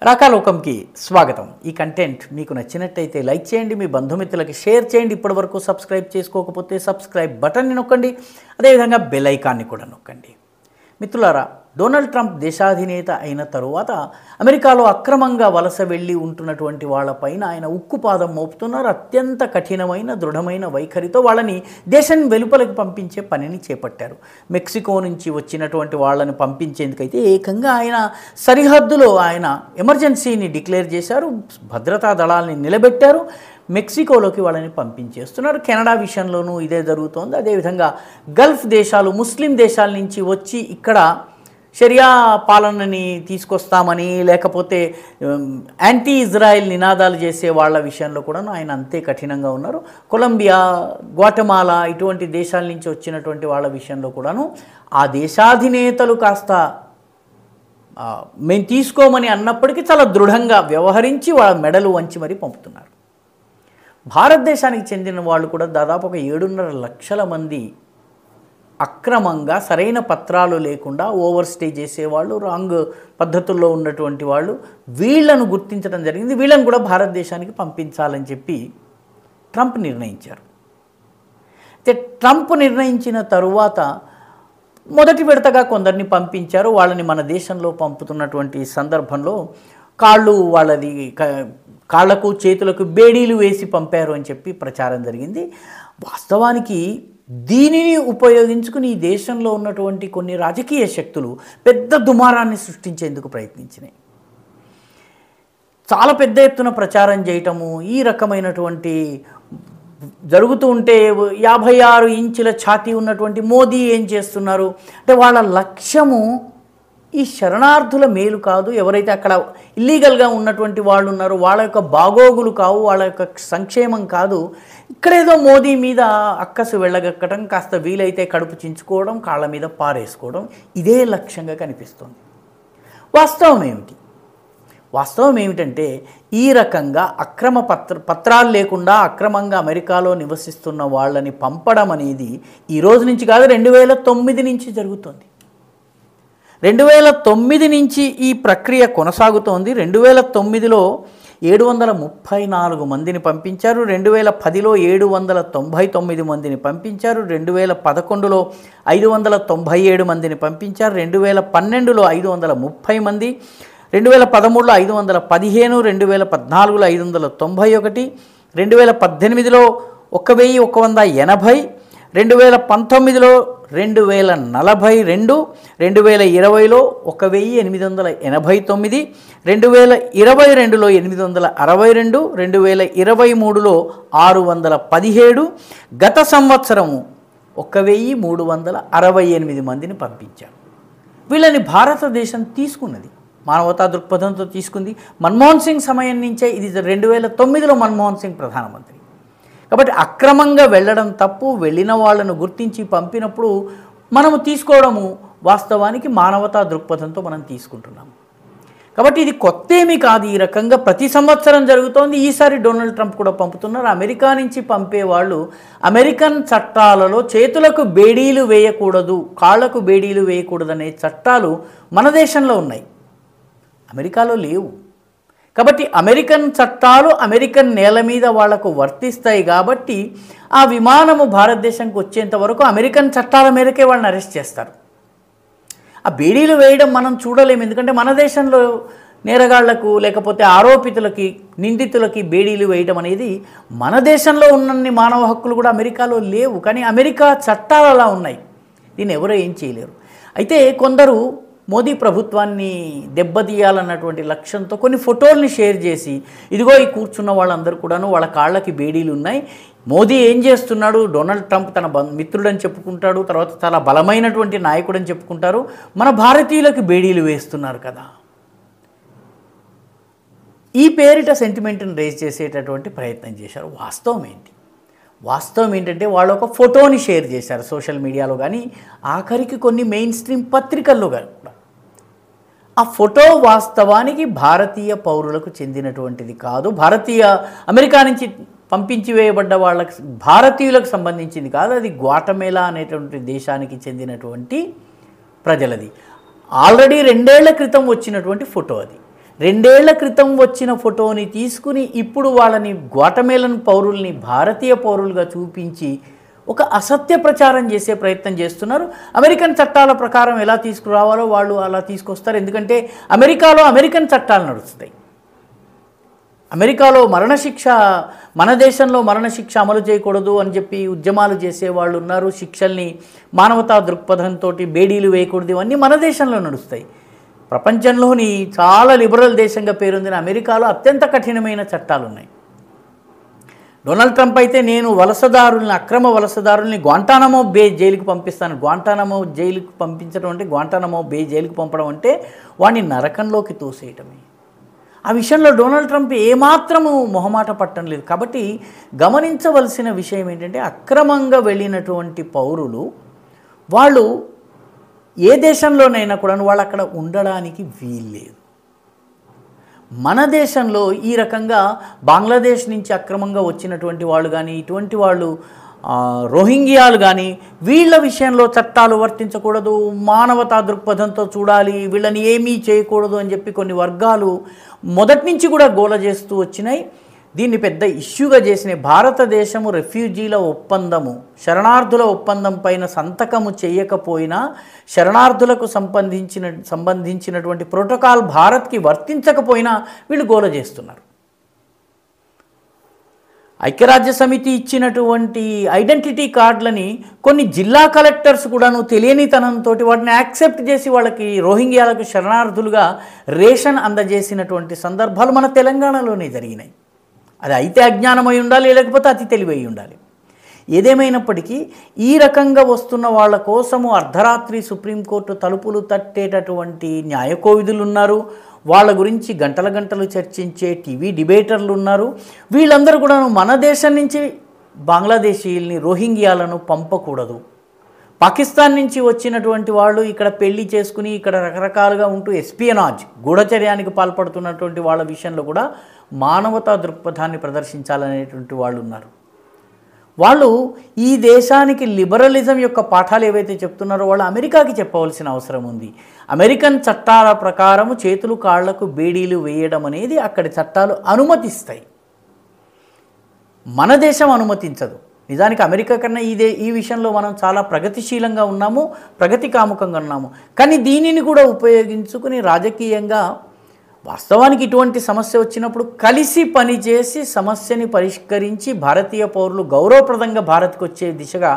రాకాలోకంకి స్వాగతం. ఈ కంటెంట్ మీకు నచ్చినట్టయితే లైక్ చేయండి, మీ బంధుమిత్రులకి షేర్ చేయండి. ఇప్పటివరకు సబ్స్క్రైబ్ చేసుకోకపోతే సబ్స్క్రైబ్ బటన్ని నొక్కండి, అదేవిధంగా బెల్ ఐకాన్ని కూడా నొక్కండి. మిత్రులారా, డొనాల్డ్ ట్రంప్ దేశాధినేత అయిన తరువాత అమెరికాలో అక్రమంగా వలస వెళ్ళి ఉంటున్నటువంటి వాళ్ళపైన ఆయన ఉక్కుపాదం మోపుతున్నారు. అత్యంత కఠినమైన దృఢమైన వైఖరితో వాళ్ళని దేశం వెలుపలకు పంపించే పనిని చేపట్టారు. మెక్సికో నుంచి వచ్చినటువంటి వాళ్ళని పంపించేందుకైతే ఏకంగా ఆయన సరిహద్దులో ఆయన ఎమర్జెన్సీని డిక్లేర్ చేశారు. భద్రతా దళాలని నిలబెట్టారు. మెక్సికోలోకి వాళ్ళని పంపించేస్తున్నారు. కెనడా విషయంలోనూ ఇదే జరుగుతోంది. అదేవిధంగా గల్ఫ్ దేశాలు, ముస్లిం దేశాల నుంచి వచ్చి ఇక్కడ షరియా పాలనని తీసుకొస్తామని, లేకపోతే యాంటీ ఇజ్రాయెల్ నినాదాలు చేసే వాళ్ళ విషయంలో కూడా ఆయన అంతే కఠినంగా ఉన్నారు. కొలంబియా, గ్వాటమాలా ఇటువంటి దేశాల నుంచి వచ్చినటువంటి వాళ్ళ విషయంలో కూడాను ఆ దేశాధినేతలు కాస్త మేము తీసుకోమని అన్నప్పటికీ చాలా దృఢంగా వ్యవహరించి వాళ్ళ మెడలు వంచి మరీ పంపుతున్నారు. భారతదేశానికి చెందిన వాళ్ళు కూడా దాదాపు ఒక 7.5 లక్షల మంది అక్రమంగా సరైన పత్రాలు లేకుండా ఓవర్ స్టే చేసేవాళ్ళు, రాంగ్ పద్ధతుల్లో ఉన్నటువంటి వాళ్ళు, వీళ్లను గుర్తించడం జరిగింది. వీళ్ళని కూడా భారతదేశానికి పంపించాలని చెప్పి ట్రంప్ నిర్ణయించారు. అయితే ట్రంప్ నిర్ణయించిన తరువాత మొదటి విడతగా కొందరిని పంపించారు. వాళ్ళని మన దేశంలో పంపుతున్నటువంటి సందర్భంలో కాళ్లకు చేతులకు బేడీలు వేసి పంపారు అని చెప్పి ప్రచారం జరిగింది. వాస్తవానికి దీనిని ఉపయోగించుకుని ఈ దేశంలో ఉన్నటువంటి కొన్ని రాజకీయ శక్తులు పెద్ద దుమారాన్ని సృష్టించేందుకు ప్రయత్నించినాయి. చాలా పెద్ద ఎత్తున ప్రచారం చేయటము, ఈ రకమైనటువంటి జరుగుతూ ఉంటే 56 ఇంచుల ఛాతీ ఉన్నటువంటి మోదీ ఏం చేస్తున్నారు అంటే వాళ్ళ లక్ష్యము ఈ శరణార్థుల మేలు కాదు, ఎవరైతే అక్కడ ఇల్లీగల్గా ఉన్నటువంటి వాళ్ళు ఉన్నారో వాళ్ళ యొక్క బాగోగులు కావు, వాళ్ళ యొక్క సంక్షేమం కాదు. ఇక్కడేదో మోదీ మీద అక్కసు వెళ్ళగక్కడం, కాస్త వీలైతే కడుపు చించుకోవడం, కాళ్ళ మీద పారేసుకోవడం, ఇదే లక్ష్యంగా కనిపిస్తుంది. వాస్తవం ఏమిటంటే ఈ రకంగా అక్రమ పత్రాలు లేకుండా అక్రమంగా అమెరికాలో నివసిస్తున్న వాళ్ళని పంపడం అనేది ఈ రోజు నుంచి కాదు, 2009 నుంచి జరుగుతుంది. 2009 నుంచి ఈ ప్రక్రియ కొనసాగుతోంది. 2009లో 734 మందిని పంపించారు. 2010లో 799 మందిని పంపించారు. 2011లో 597 మందిని పంపించారు. 2012లో 530 మంది, 2013లో 515, 2014లో 591, 2018లో 1180, 2019లో 2042, 2020లో 1889, 2022లో 862, 2023లో 617, గత సంవత్సరము 1368 మందిని పంపించారు. వీళ్ళని భారతదేశం తీసుకున్నది, మానవతా దృక్పథంతో తీసుకుంది. మన్మోహన్ సింగ్ సమయం నుంచే, ఇది 2009లో మన్మోహన్ సింగ్ ప్రధానమంత్రి. కాబట్టి అక్రమంగా వెళ్ళడం తప్పు, వెళ్ళిన వాళ్ళను గుర్తించి పంపినప్పుడు మనము తీసుకోవడము వాస్తవానికి మానవతా దృక్పథంతో మనం తీసుకుంటున్నాము. కాబట్టి ఇది కొత్త ఏమీ కాదు, ఈ రకంగా ప్రతి సంవత్సరం జరుగుతోంది. ఈసారి డొనాల్డ్ ట్రంప్ కూడా పంపుతున్నారు. అమెరికా నుంచి పంపేవాళ్ళు అమెరికన్ చట్టాలలో చేతులకు బేడీలు వేయకూడదు, కాళ్లకు బేడీలు వేయకూడదు అనే చట్టాలు మన దేశంలో ఉన్నాయి, అమెరికాలో లేవు. కాబట్టి అమెరికన్ చట్టాలు అమెరికన్ నేల మీద వాళ్లకు వర్తిస్తాయి. కాబట్టి ఆ విమానము భారతదేశానికి వచ్చేంత వరకు అమెరికన్ చట్టాల మేరకే వాళ్ళని అరెస్ట్ చేస్తారు. ఆ బేడీలు వేయడం మనం చూడలేము, ఎందుకంటే మన దేశంలో నేరగాళ్లకు లేకపోతే ఆరోపితులకి, నిందితులకి బేడీలు వేయడం అనేది మన దేశంలో ఉన్నన్ని మానవ హక్కులు కూడా అమెరికాలో లేవు. కానీ అమెరికా చట్టాలు అలా ఉన్నాయి, దీన్ని ఎవరో ఏం చేయలేరు. అయితే కొందరు మోదీ ప్రభుత్వాన్ని దెబ్బతీయాలన్నటువంటి లక్ష్యంతో కొన్ని ఫోటోల్ని షేర్ చేసి, ఇదిగో ఈ కూర్చున్న వాళ్ళందరూ కూడాను వాళ్ళ కాళ్ళకి బేడీలు ఉన్నాయి, మోదీ ఏం చేస్తున్నాడు, డొనాల్డ్ ట్రంప్ తన మిత్రుడని చెప్పుకుంటాడు, తర్వాత చాలా బలమైనటువంటి నాయకుడని చెప్పుకుంటారు, మన భారతీయులకు బేడీలు వేస్తున్నారు కదా, ఈ పేరిట సెంటిమెంట్ని రేజ్ చేసేటటువంటి ప్రయత్నం చేశారు. వాస్తవం ఏంటంటే వాళ్ళు ఒక ఫోటోని షేర్ చేశారు సోషల్ మీడియాలో, కానీ ఆఖరికి కొన్ని మెయిన్ స్ట్రీమ్ పత్రికల్లో కూడా. ఆ ఫోటో వాస్తవానికి భారతీయ పౌరులకు చెందినటువంటిది కాదు, అమెరికా నుంచి పంపించి వేయబడ్డ వాళ్ళకి, భారతీయులకు సంబంధించింది కాదు. అది గ్వాటమేలా అనేటువంటి దేశానికి చెందినటువంటి ప్రజలది. ఆల్రెడీ 2 ఏళ్ల క్రితం వచ్చినటువంటి ఫోటో అది. 2 ఏళ్ల క్రితం వచ్చిన ఫోటోని తీసుకుని ఇప్పుడు వాళ్ళని గ్వాటమేలన్ పౌరుల్ని భారతీయ పౌరులుగా చూపించి ఒక అసత్య ప్రచారం చేసే ప్రయత్నం చేస్తున్నారు. అమెరికన్ చట్టాల ప్రకారం ఎలా తీసుకురావాలో వాళ్ళు అలా తీసుకొస్తారు. ఎందుకంటే అమెరికాలో అమెరికన్ చట్టాలు నడుస్తాయి. అమెరికాలో మరణశిక్ష, మన దేశంలో మరణశిక్ష అమలు చేయకూడదు అని చెప్పి ఉద్యమాలు చేసేవాళ్ళు ఉన్నారు. శిక్షల్ని మానవతా దృక్పథంతో బేడీలు వేయకూడదు, ఇవన్నీ మన దేశంలో నడుస్తాయి. ప్రపంచంలోని చాలా లిబరల్ దేశంగా పేరొందిన అమెరికాలో అత్యంత కఠినమైన చట్టాలు ఉన్నాయి. డొనాల్డ్ ట్రంప్ అయితే నేను వలసదారుల్ని, అక్రమ వలసదారుల్ని గ్వాంటానమో బే జైలుకి పంపిస్తాను. గ్వాంటానమో జైలుకి పంపించడం అంటే, గ్వాంటానమో బే జైలుకి పంపడం అంటే వాడిని నరకంలోకి తోసేయటమే. ఆ విషయంలో డొనాల్డ్ ట్రంప్ ఏమాత్రము మొహమాట పట్టడం లేదు. కాబట్టి గమనించవలసిన విషయం ఏంటంటే, అక్రమంగా వెళ్ళినటువంటి పౌరులు వాళ్ళు ఏ దేశంలోనైనా కూడా వాళ్ళు అక్కడ ఉండడానికి వీల్లేదు. మన దేశంలో ఈ రకంగా బంగ్లాదేశ్ నుంచి అక్రమంగా వచ్చినటువంటి వాళ్ళు కానీ, ఇటువంటి వాళ్ళు రోహింగ్యాలు కానీ, వీళ్ళ విషయంలో చట్టాలు వర్తించకూడదు, మానవతా దృక్పథంతో చూడాలి, వీళ్ళని ఏమీ చేయకూడదు అని చెప్పి కొన్ని వర్గాలు మొదటి నుంచి కూడా గోల చేస్తూ వచ్చినాయి. దీన్ని పెద్ద ఇష్యూగా చేసిన భారతదేశము రెఫ్యూజీల ఒప్పందము, శరణార్థుల ఒప్పందం పైన సంతకము చేయకపోయినా శరణార్థులకు సంబంధించినటువంటి ప్రోటోకాల్ భారత్కి వర్తించకపోయినా వీళ్ళు గోల చేస్తున్నారు. ఐక్యరాజ్య సమితి ఇచ్చినటువంటి ఐడెంటిటీ కార్డులని కొన్ని జిల్లా కలెక్టర్స్ కూడాను తెలియనితనంతో వాటిని యాక్సెప్ట్ చేసి వాళ్ళకి రోహింగ్యాలకు శరణార్థులుగా రేషన్ అందజేసినటువంటి సందర్భాలు మన తెలంగాణలోనే జరిగినాయి. అది అయితే అజ్ఞానమై ఉండాలి, లేకపోతే అతి తెలివై ఉండాలి. ఏదేమైనప్పటికీ ఈ రకంగా వస్తున్న వాళ్ళ కోసము అర్ధరాత్రి సుప్రీంకోర్టు తలుపులు తట్టేటటువంటి న్యాయకోవిదులు ఉన్నారు. వాళ్ళ గురించి గంటల గంటలు చర్చించే టీవీ డిబేటర్లు ఉన్నారు. వీళ్ళందరూ కూడా మన దేశం నుంచి బంగ్లాదేశీయుల్ని, రోహింగ్యాలను పంపకూడదు, పాకిస్తాన్ నుంచి వచ్చినటువంటి వాళ్ళు ఇక్కడ పెళ్లి చేసుకుని ఇక్కడ రకరకాలుగా ఉంటూ ఎస్పియనాజ్, గూఢచర్యానికి పాల్పడుతున్నటువంటి వాళ్ళ విషయంలో కూడా మానవతా దృక్పథాన్ని ప్రదర్శించాలనేటువంటి వాళ్ళు ఉన్నారు. వాళ్ళు ఈ దేశానికి లిబరలిజం యొక్క పాఠాలు ఏవైతే చెప్తున్నారో వాళ్ళు అమెరికాకి చెప్పవలసిన అవసరం ఉంది. అమెరికన్ చట్టాల ప్రకారము చేతులు కాళ్లకు బేడీలు వేయడం అనేది అక్కడి చట్టాలు అనుమతిస్తాయి, మన దేశం అనుమతించదు. నిజానికి అమెరికా కన్నా ఈ విషయంలో మనం చాలా ప్రగతిశీలంగా ఉన్నాము, ప్రగతి కాముకంగా ఉన్నాము. కానీ దీనిని కూడా ఉపయోగించుకుని రాజకీయంగా వాస్తవానికి ఇటువంటి సమస్య వచ్చినప్పుడు కలిసి పనిచేసి సమస్యని పరిష్కరించి భారతీయ పౌరులు గౌరవప్రదంగా భారత్కు వచ్చే దిశగా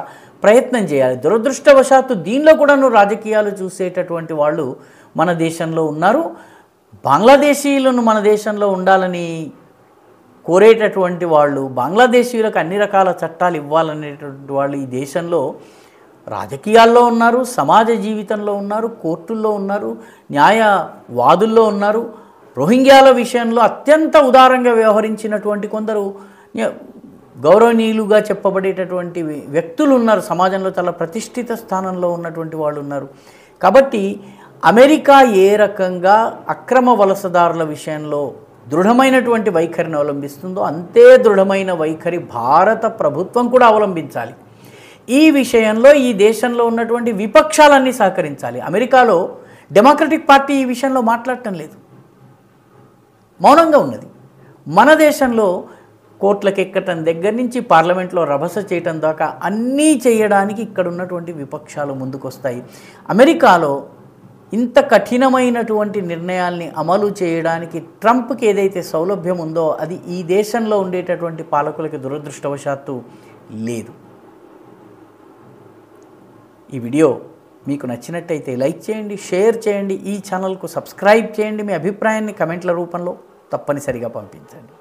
ప్రయత్నం చేయాలి. దురదృష్టవశాత్తు దీనిలో కూడా రాజకీయాలు చూసేటటువంటి వాళ్ళు మన దేశంలో ఉన్నారు. బంగ్లాదేశీయులను మన దేశంలో ఉండాలని కోరేటటువంటి వాళ్ళు, బంగ్లాదేశీయులకు అన్ని రకాల చట్టాలు ఇవ్వాలనేటువంటి వాళ్ళు ఈ దేశంలో రాజకీయాల్లో ఉన్నారు, సమాజ జీవితంలో ఉన్నారు, కోర్టుల్లో ఉన్నారు, న్యాయవాదుల్లో ఉన్నారు. రోహింగ్యాల విషయంలో అత్యంత ఉదారంగా వ్యవహరించినటువంటి కొందరు గౌరవనీయులుగా చెప్పబడేటటువంటి వ్యక్తులు ఉన్నారు. సమాజంలో చాలా ప్రతిష్ఠిత స్థానంలో ఉన్నటువంటి వాళ్ళు ఉన్నారు. కాబట్టి అమెరికా ఏ రకంగా అక్రమ వలసదారుల విషయంలో దృఢమైనటువంటి వైఖరిని అవలంబిస్తుందో అంతే దృఢమైన వైఖరి భారత ప్రభుత్వం కూడా అవలంబించాలి. ఈ విషయంలో ఈ దేశంలో ఉన్నటువంటి విపక్షాలన్నీ సహకరించాలి. అమెరికాలో డెమోక్రటిక్ పార్టీ ఈ విషయంలో మాట్లాడటం లేదు, మౌనంగా ఉన్నది. మన దేశంలో కోర్టులకు ఎక్కటం దగ్గర నుంచి పార్లమెంట్లో రభస చేయటం దాకా అన్నీ చేయడానికి ఇక్కడ ఉన్నటువంటి విపక్షాలు ముందుకొస్తాయి. అమెరికాలో ఇంత కఠినమైనటువంటి నిర్ణయాల్ని అమలు చేయడానికి ట్రంప్కి ఏదైతే సౌలభ్యం ఉందో అది ఈ దేశంలో ఉండేటటువంటి పాలకులకి దురదృష్టవశాత్తు లేదు. ఈ వీడియో మీకు నచ్చినట్టయితే లైక్ చేయండి, షేర్ చేయండి, ఈ ఛానల్కు సబ్స్క్రైబ్ చేయండి. మీ అభిప్రాయాన్ని కమెంట్ల రూపంలో తప్పనిసరిగా పంపించండి.